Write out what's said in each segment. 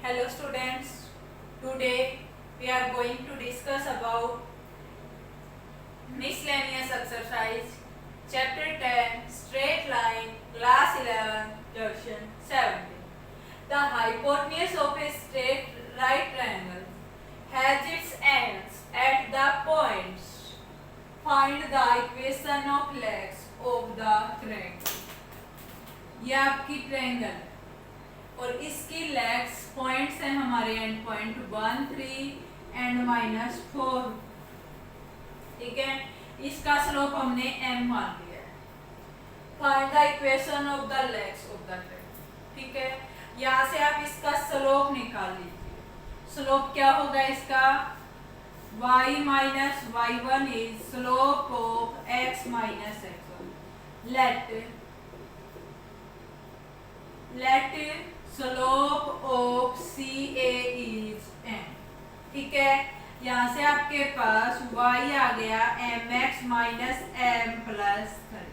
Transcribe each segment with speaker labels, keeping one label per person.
Speaker 1: Hello students, today we are going to discuss about miscellaneous exercise chapter 10 straight line class 11 question 17. The hypotenuse of a straight right triangle has its ends at the points. Find the equation of legs of the triangle. यह आपकी triangle और इसकी legs points हैं हमारे and point 1 3 and -4। ठीक है, इसका slope हमने m मान लिया है। Find the equation of the legs of the triangle. ठीक है, यहाँ से आप इसका स्लोप निकाल लीजिए। स्लोप क्या होगा इसका? y minus y1 is slope of x minus x1। Let slope of CA is m। ठीक है, यहाँ से आपके पास y आ गया mx माइनस m प्लस 3।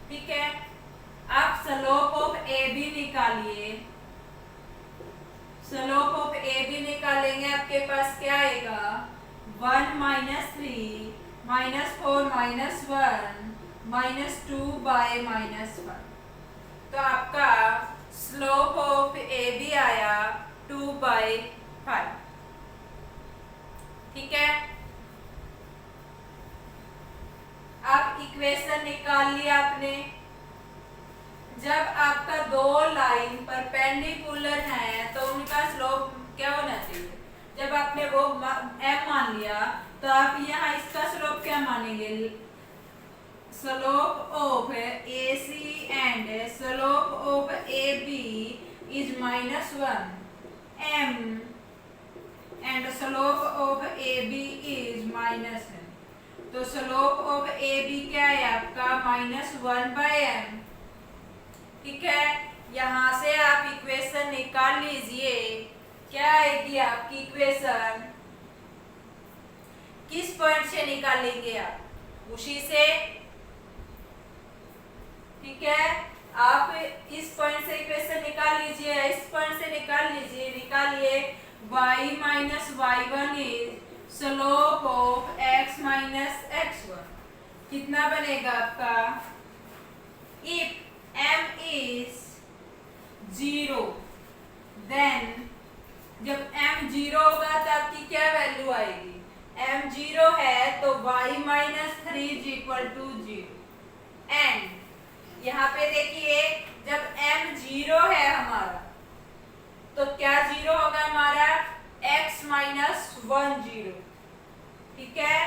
Speaker 1: ठीक है, आप स्लोप ऑफ AB निकालिए। स्लोप ऑफ AB निकालेंगे, आपके पास क्या आएगा? 1 माइनस 3 -4 -1 -2 -1। तो आपका स्लोप ऑफ AB आया 2/5। ठीक है, आप इक्वेशन निकाल लिया आपने। जब आपका दो लाइन परपेंडिकुलर हैं तो उनका स्लोप क्या होना चाहिए? जब आपने वो m मान लिया तो आप यहाँ इसका स्लोप क्या मानेंगे? Slope of AC and slope of AB is -1 m and slope of AB is -m। तो स्लोप ऑफ AB क्या है आपका? -1/m। ठीक है, यहाँ से आप इक्वेशन निकाल लीजिए। क्या आएगी आपकी इक्वेशन? किस पॉइंट से निकालेंगे आप? उसी से। ठीक है, आप इस पॉइंट से इक्वेशन निकाल लीजिए, इस पॉइंट से निकाल लीजिए। निकालिए y minus y1 is slope of x minus x1। कितना बनेगा आपका? इफ m is 0 देन जब m 0 होगा तो आपकी क्या वैल्यू आएगी? m 0 है तो y minus 3 is equal to 0। And यहाँ पे देखिए जब m 0 है हमारा तो क्या 0 होगा हमारा? x minus 1 0। ठीक है,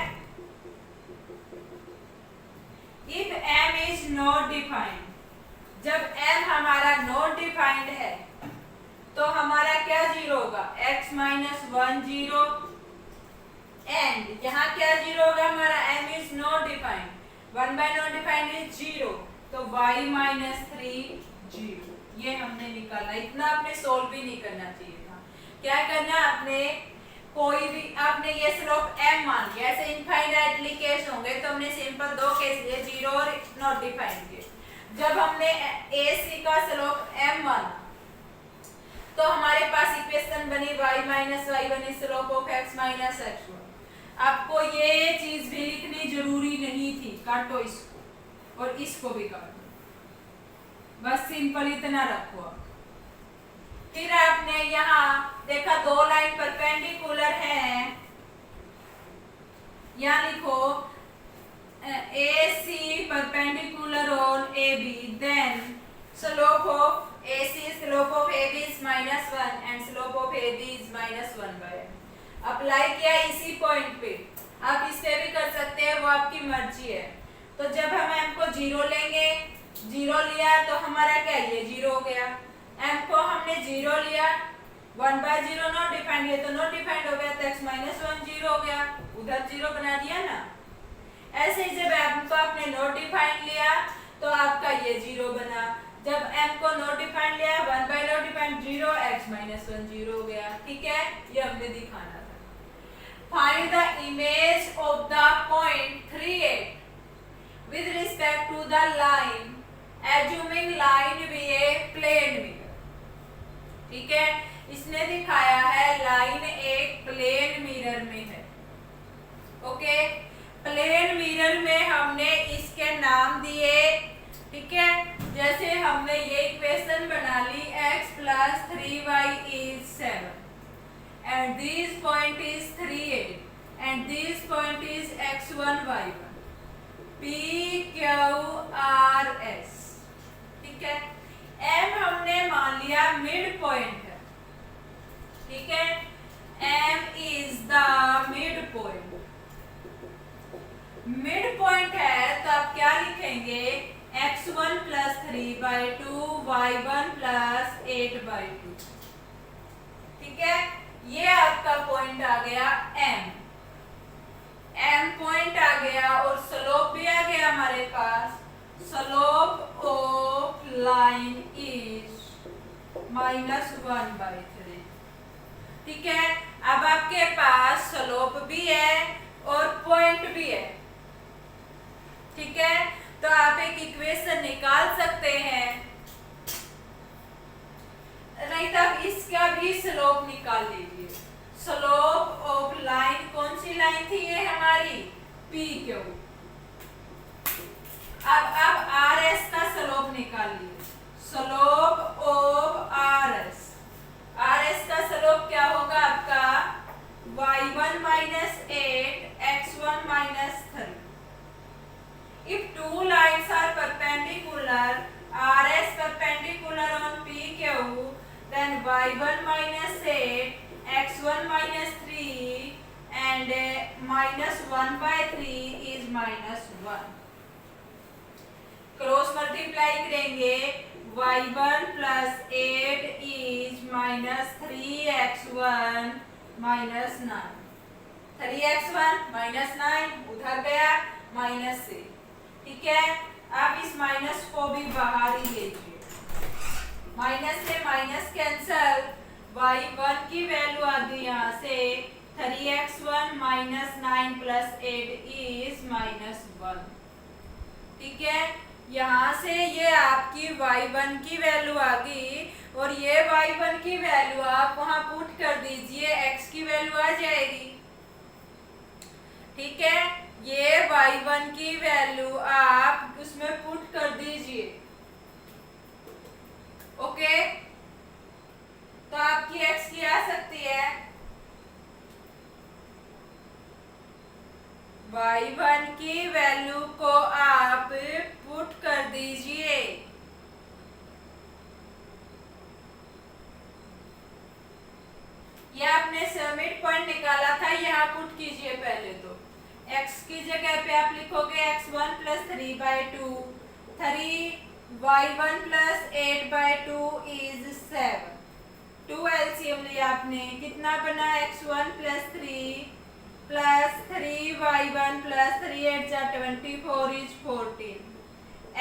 Speaker 1: if m is not defined, जब m हमारा नॉट डिफाइंड है तो हमारा क्या 0 होगा? x minus 1 0। एंड यहाँ क्या 0 होगा हमारा? m is not defined. 1 by not defined is 0, तो y माइनस 3 0। ये हमने निकाला। इतना आपने सोल्व भी नहीं करना चाहिए था। क्या करना आपने? कोई भी आपने ये स्लोप m मान लिया। ऐसे इनफाइनाइटली केस होंगे तो हमने सिंपल दो केस लिए, 0 और नॉट डिफाइंड के। जब हमने AC का स्लोप m माना तो हमारे पास इक्वेशन बनी y minus y1 is slope of x minus x1। आपको ये चीज भी लिखनी जरूरी नहीं थी। काटो इसको और इसको भी काटो, बस सिंपल इतना रखो। फिर आपने यहाँ देखा दो लाइन परपेंडिकुलर हैं, यहाँ लिखो AC perpendicular on AB, then slope of AC slope of AB is -1 and slope of AB is -1/m। Apply किया इसी पॉइंट पे, आप इस पे भी कर सकते हैं, वो आपकी मर्जी है। तो जब हम m को 0 लेंगे, 0 लिया तो हमारा क्या ये 0 हो गया। m को हमने 0 लिया, 1/0 नॉट डिफाइंड है तो नॉट डिफाइंड हो गया, तो x माइनस 1 0 हो गया, उधर 0 बना दिया ना। ऐसे ही जब m को आपने नॉट डिफाइंड लिया तो आपका ये 0 बना। जब m को नॉट डिफाइंड लिया, 1 by not defined 0, x minus 1 0 हो गया। ठीक है, ये हमने दिखाना था। Find the image of the point 3 8 with respect to the line assuming line be a plane mirror। ठीक है, इसने दिखाया है लाइन एक प्लेन मिरर में है। ओके, प्लेन मिरर में हमने इसके नाम दिए, ठीक है। जैसे हमने ये इक्वेशन बना ली x + 3y = 7 and this point is 3, 8 and this point is x1, y1, p q r s, ठीक है। m हमने मान लिया मिड पॉइंट है, ठीक है। m is the mid point. Mid point है तो आप क्या लिखेंगे, x1 + 3/2 y1 + 8/2, ठीक है। ये आपका पॉइंट आ गया m पॉइंट आ गया और स्लोप भी आ गया हमारे पास। स्लोप ऑफ लाइन इज -1/3, ठीक है। अब आपके पास स्लोप भी है और पॉइंट भी है, ठीक है। तो आप एक इक्वेशन निकाल सकते हैं, नहीं तो आप इसका भी स्लोप निकाल लीजिए। स्लोप ऑफ लाइन, कौन सी लाइन थी ये हमारी, पी क्यू। अब आर एस का स्लोप निकालिए। Slope of R S, R S का स्लोप क्या होगा आपका, y1 - 8 x1 - 3। If two lines are perpendicular, RS perpendicular on PQ, then y1 - 8, x1 - 3 and -1/3 is -1। Cross multiply करेंगे, y1 + 8 is -3x1 - 9। 3x1 - 9 उधर गया minus से, ठीक है। अब इस माइनस को भी बाहर ही लीजिए, माइनस से माइनस कैंसल, y1 की वैल्यू आ गई यहाँ से 3x1 - 9 + 8 is -1, ठीक है। यहाँ से ये आपकी y1 की वैल्यू आ गई और ये y1 की वैल्यू आप वहां पुट कर दीजिए, x की वैल्यू आ जाएगी, ठीक है। ये y1 की वैल्यू आप उसमें पुट कर दीजिए, ओके। तो आपकी x की आ सकती है y1 की वैल्यू को आप पुट कर दीजिए, ये आपने मिड पॉइंट निकाला था, यहाँ पुट कीजिए। पहले तो x की जगह पे आप लिखोगे x1 + 3/2, 3y1 + 8/2 is 7। 2 एलसीएम लिया आपने, कितना बना, x1 + 3 + 3y1 + 3 8 जा 24 is 14।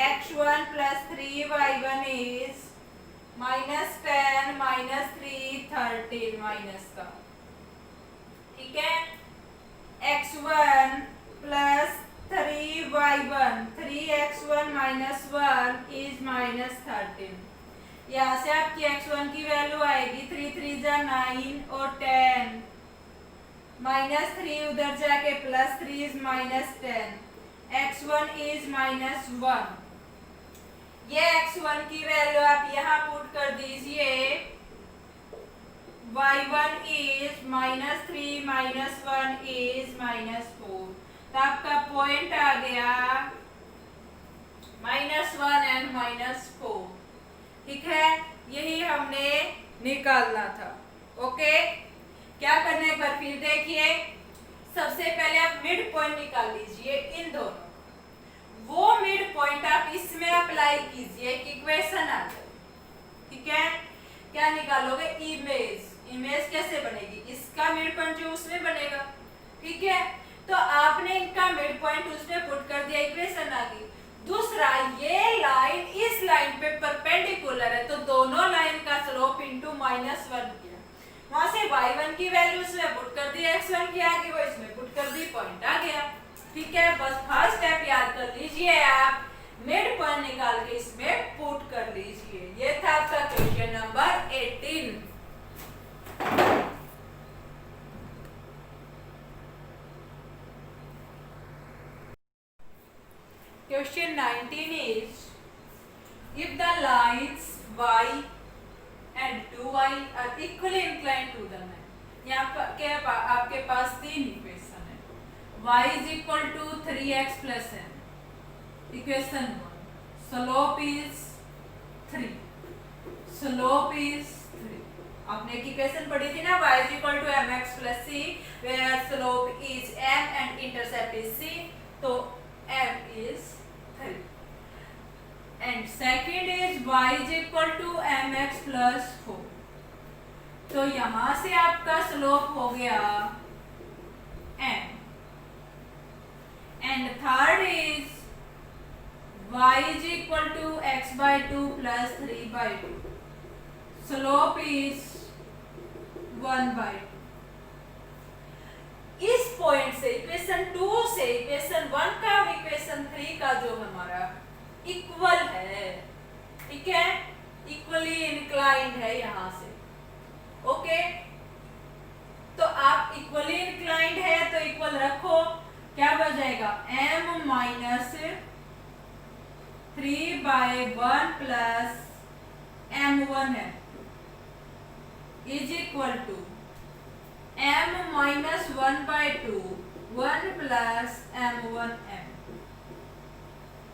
Speaker 1: x1 + 3y1 is -10 -3 13 minus का, ठीक है। x1 + 3y1 3x1 - 1 is -13। यहाँ से आपकी x1 की वैल्यू आएगी 3 3 जा 9 और 10, -3 उधर जाके +3 is -10, x1 is -1। ये x1 की वैल्यू आप यहाँ पुट कर दीजिए, y1 is -3 - 1 is -4। तो आपका पॉइंट आ गया -1 एंड -4, ठीक है। यही हमने निकालना था, ओके। क्या करना है एक बार फिर देखिए। सबसे पहले आप मिड पॉइंट निकाल लीजिए इन दोनों, वो मिड पॉइंट आप इसमें अप्लाई कीजिए, इक्वेशन आ जाए, ठीक है। क्या निकालोगे, इमेज। इमेज कैसे बनेगी, इसका मिड पॉइंट जो उसमें बनेगा, ठीक है। तो आपने इनका मिड पॉइंट उसमें पुट कर दिया, इक्वेशन आ गई। दूसरा, ये लाइन इस लाइन पे परपेंडिकुलर है तो दोनों लाइन का स्लोप इनटू -1 किया, वहां से y1 की वैल्यू इसमें पुट कर दी, x1 की आ गई वो इसमें पुट कर दी, पॉइंट आ गया, ठीक है। बस फर्स्ट स्टेप याद कर लीजिए आप, मिड पॉइंट निकाल के इसमें पुट कर लीजिए। ये था आपका question number 18। lines y and 2y are equally inclined to the man. यहाँ आपके पास तीन इक्वेशन है. y is equal to 3x plus n. Equation 1. Slope is 3. Slope is 3. आपने एक इक्वेशन पढ़ी थी ना, y is equal to mx plus c, where slope is m and intercept is c. तो m is 3. And second is y is equal to mx plus 4. तो यहां से आपका स्लोप हो गया m. And third is y is equal to x by 2 plus 3 by 2. Slope is 1 by 2. इस point से equation 2 से इक्वेशन 1 का और इक्वेशन 3 का जो हमारा इक्वल है, ठीक है, इक्वली इंक्लाइंड है यहां से. ओके, तो आप इक्वली इंक्लाइंड है तो इक्वल रखो. क्या बच जाएगा? m minus 3 by 1 plus m1m is equal to m minus 1 by 2 1 plus m1m.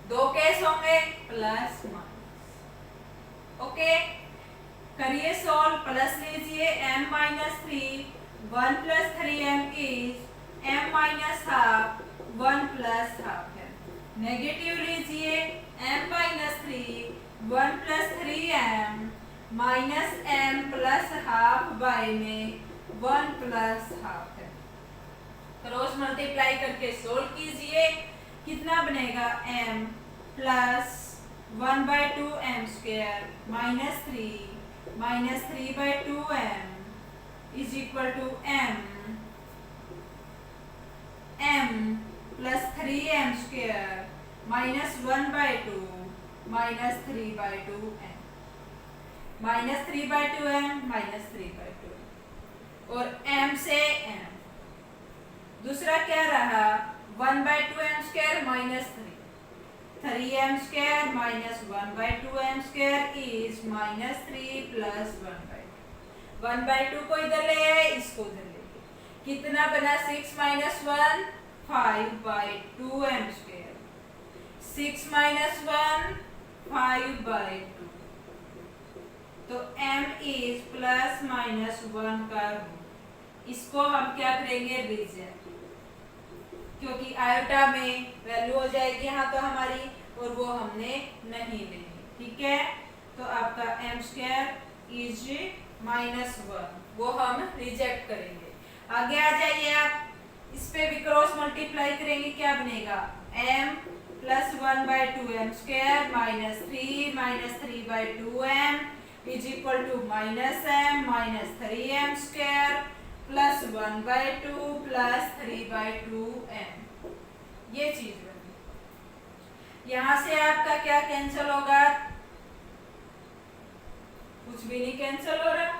Speaker 1: दो केस होंगे प्लस माइनस. ओके, करिए सॉल्व. प्लस लीजिए m minus 3 1 plus 3m is m minus half 1 plus half है. नेगेटिव लीजिए m minus 3 1 plus 3m minus m plus half by में 1 plus half है. Cross multiply करके solve कीजिए. कितना बनेगा? m plus 1 by 2 m square minus 3 by 2m is equal to m plus 3m square minus 1 by 2 minus 3 by 2m minus 3 by 2m minus 3 by 2 और m से m. दूसरा क्या रहा? 1 bye 2m square minus 3m square minus 1 bye 2m square is minus 3 plus 1 by 2 को इधर ले आए, इसको इधर ले गए. कितना बना? 6 minus 1 5 by 2m square. 6 minus 1 5 by 2. तो m इज प्लस माइनस 1 का रूट. इसको हम क्या करेंगे? रिजेक्ट, क्योंकि आयोटा में वैल्यू हो जाएगी यहाँ तो हमारी, और वो हमने नहीं लेनी. ठीक है, तो आपका m स्क्वायर इज माइनस 1, वो हम रिजेक्ट करेंगे. आगे आ जाइए आप. इस पे भी क्रॉस मल्टीप्लाई करेंगे. क्या बनेगा? m plus 1 bye 2m square minus 3 by 2m is equal to minus m minus 3m square plus 1 by 2 plus 3 by 2m. ये चीज बनी. यहां से आपका क्या कैंसिल होगा? कुछ भी नहीं कैंसिल हो रहा.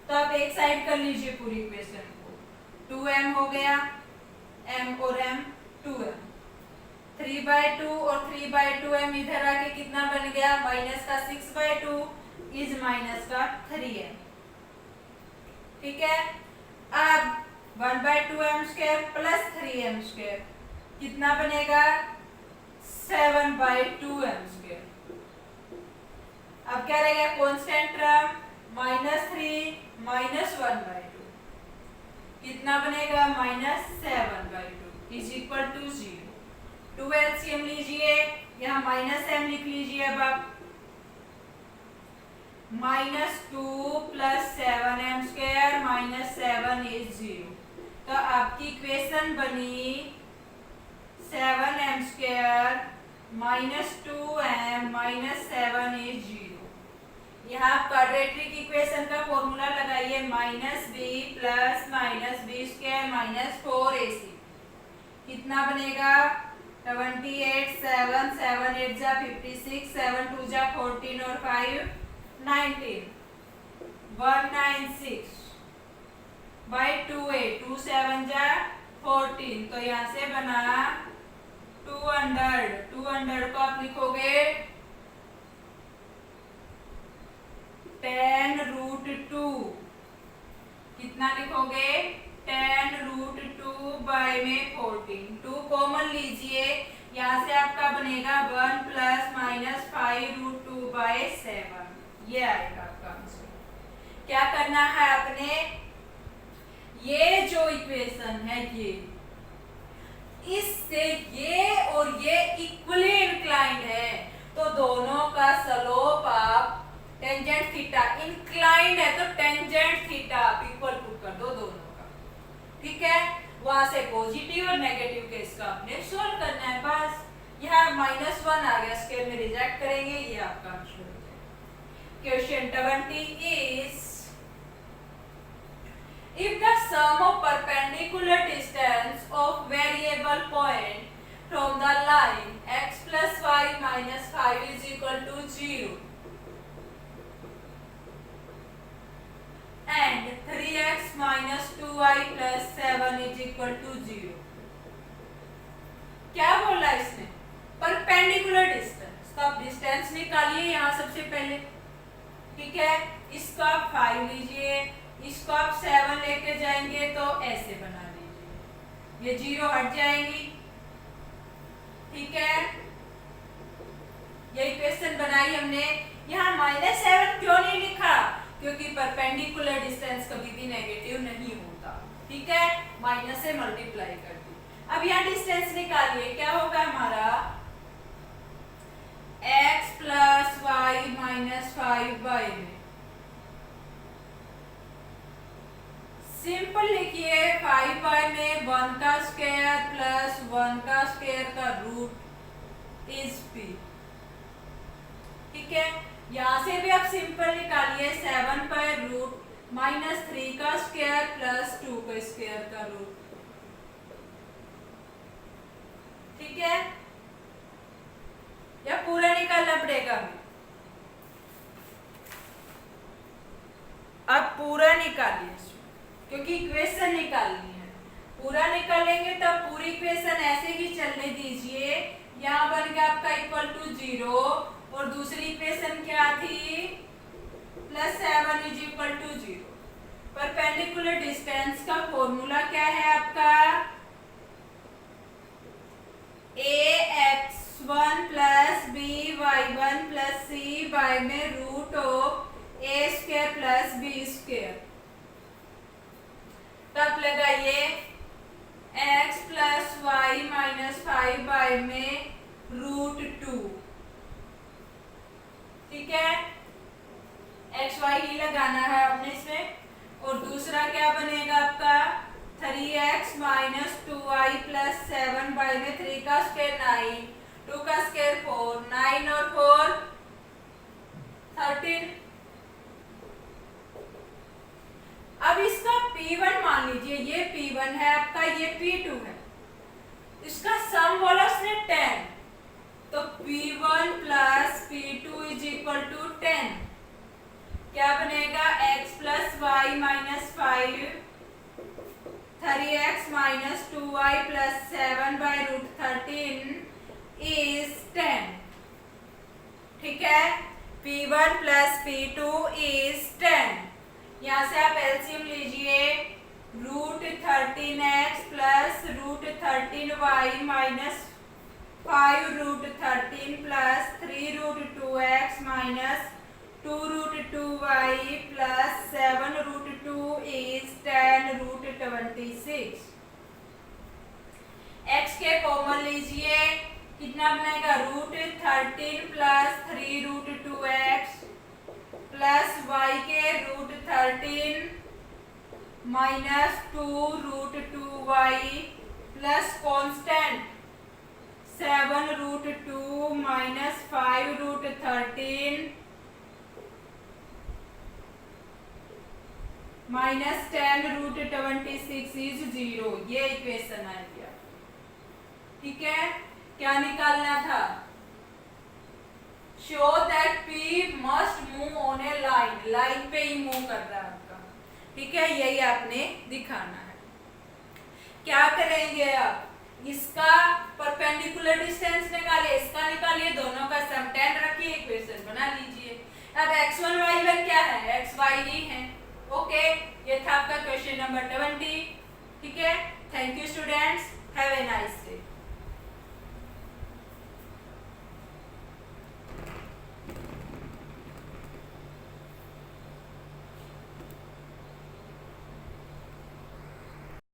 Speaker 1: तो आप एक साइड कर लीजिए पूरी इक्वेशन को. 2m हो गया, m और m 2m. 3 बाय 2 और 3 बाय 2m इधर आके कितना बन गया? माइनस का 6 बाय 2 इज माइनस का 3m. ठीक है, अब 1 bye 2m square plus 3m square कितना बनेगा? 7 बाय 2m स्क्वायर. अब क्या रहेगा? Constant term minus 3 minus 1 by 2 कितना बनेगा? Minus 7 by 2 is equal to 0. 2 LCM लीजिए, यहाँ माइनस m लिख लीजिए. अब आप minus 2 plus 7m square minus 7 is 0. तो आपकी इक्वेशन बनी 7m square minus 2m minus 7 is 0. यहाँ आप क्वाड्रेटिक इक्वेशन का फॉर्मूला लगाइए. Minus b plus minus b square minus 4ac कितना बनेगा? 28 7 7 8 जा 56 7 2 जा 14 और 5 19 196 बाय 2a 2 7 जा 14. तो यहाँ से बना 200 को आप लिखोगे 2 कितना लिखोगे 10√2/14 2 कॉमन लीजिए यहाँ से आपका बनेगा 1 ± 5√2/7 ये आएगा आपका आंसर। क्या करना है आपने ये जो इक्वेशन है ये इससे ये और ये इक्वली इंक्लाइंड है तो दोनों का स्लोप आप टेंजेंट थीटा इंक्लाइंड है तो टेंजेंट थीटा आप इक्वल पुट कर दो दोनों का। ठीक है वहां से पॉजिटिव और नेगेटिव केस का आपने सोल्व करना है बस। यहाँ -1 आ गया स्केल में रिजेक्ट करेंगे ये आपका आंसर हो जाएगा। Question 20 is if the sum of perpendicular distance of variable point from the line x plus y minus 5 is equal to 0 and 3x minus 2y plus 7 is equal to 0 क्या बोला इसने perpendicular distance तो आप distance निकालिए यहाँ सबसे पहले। ठीक है इसको आप 5 लीजिए इसको आप 7 लेके जाएंगे तो ऐसे बना लीजिए ये 0 हट जाएंगी। ठीक है ये इक्वेशन बनाई हमने। यहाँ -7 क्यों नहीं लिखा क्योंकि परपेंडिकुलर डिस्टेंस कभी भी नेगेटिव नहीं होता। ठीक है माइनस से मल्टीप्लाई कर दी। अब यहाँ डिस्टेंस निकालिए क्या होगा हमारा x plus y minus 5/में सिंपल लिखिए 5/, में 1 का स्क्वायर प्लस 1 का स्क्वायर का रूट इज p। ठीक है यहाँ से भी आप सिंपल निकालिए 7/√, -3 का स्क्वायर प्लस 2 का स्क्वायर का रूट। ठीक है या पूरा निकालना पड़ेगा अब पूरा निकालिए क्योंकि इक्वेशन निकालनी है। पूरा निकालेंगे तब पूरी इक्वेशन ऐसे ही चलने दीजिए। यहाँ बन गया आपका इक्वल टू 0 और दूसरी इक्वेशन क्या थी +7 is equal to 0। Perpendicular distance का फॉर्मूला क्या है आपका ax1 plus by1 plus c by में √a² plus b²। तब लगाइए x plus y minus 5/, में √2। ठीक है x y ही लगाना है आपने इसमें। और दूसरा क्या बनेगा आपका 3x minus 2y plus 7/, में 3 का स्क्वायर 9, 2 का स्क्वायर 4, 9 और 4 13। अब इसका P1 मान लीजिए ये P1 है आपका ये P2 है इसका सम बोला उसने 10 तो P1 plus P2 is equal to 10। क्या बनेगा x plus y minus 5 3x minus 2y plus 7/√13 is 10। ठीक है P1 plus P2 is 10। यहाँ से आप एलसीएम लीजिए √13x plus √13y minus 5√13 plus 3√2x minus 2√2y plus 7√2 is 10√26। x के common लीजिए कितना बनेगा √13 plus 3√2x प्लस y के √13 minus 2√2y plus constant 7√2 minus 5√13 minus 10√26 is 0। ये इक्वेशन आ गया। ठीक है क्या निकालना था show that P must move on A line line पे ही मूव कर रहा है आपका। ठीक है यही आपने दिखाना है। क्या करेंगे आप इसका परपेंडिकुलर डिस्टेंस निकालिए इसका निकालिए दोनों का सम 10 रखिए इक्वेशन बना लीजिए। अब x1 y1 क्या है, x y ही है। ओके, ये था आपका क्वेश्चन नंबर 20। ठीक है, thank you students, have a nice day.